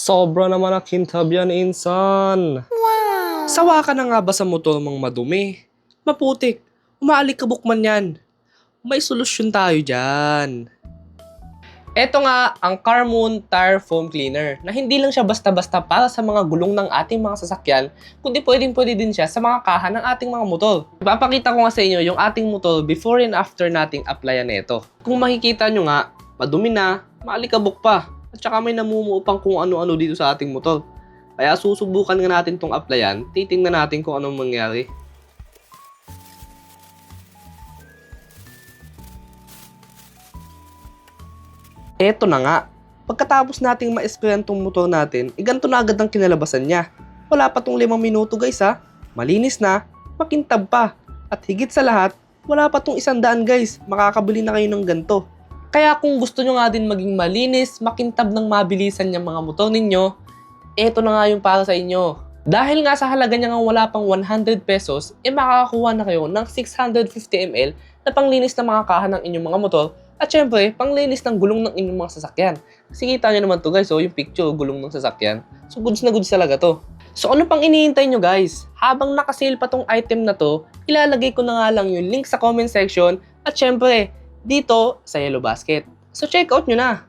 Sobra naman ang kintab yan, insan. Sawa ka na nga ba sa motor mong madumi? Maputik, umaalikabok man yan. May solusyon tayo dyan. Ito nga ang Carmoon Tire Foam Cleaner na hindi lang siya basta-basta para sa mga gulong ng ating mga sasakyan, kundi pwedeng-pwede din siya sa mga kaha ng ating mga motor. Ipapakita ko nga sa inyo yung ating motor before and after nating applyan nito. Kung makikita nyo nga, madumi na, maalikabok pa, at saka may namumuo pang kung ano-ano dito sa ating motor. Kaya susubukan nga natin tong applyan, titingnan natin kung anong mangyari. Eto na nga, pagkatapos nating ma-sprayan tong motor natin, ganito na agad ang kinalabasan niya. Wala pa tong 5 minuto guys ha, malinis na, makintab pa, at higit sa lahat, wala pa tong 100 guys, makakabili na kayo ng ganito. Kaya kung gusto nyo nga din maging malinis, makintab ng mabilisan yung mga motor ninyo, eto na nga yung para sa inyo. Dahil nga sa halaga niya nga wala pang 100 pesos, makakakuha na kayo ng 650 ml na panglinis ng mga kaha ng inyong mga motor. At syempre, panglinis ng gulong ng inyong mga sasakyan. Kasi kita nyo naman to guys, yung picture, gulong ng sasakyan. So goods na goods talaga to. So ano pang iniintay nyo guys? Habang nakasale pa tong item na to, ilalagay ko na nga lang yung link sa comment section. At syempre, dito sa Yellow Basket. So check out nyo na.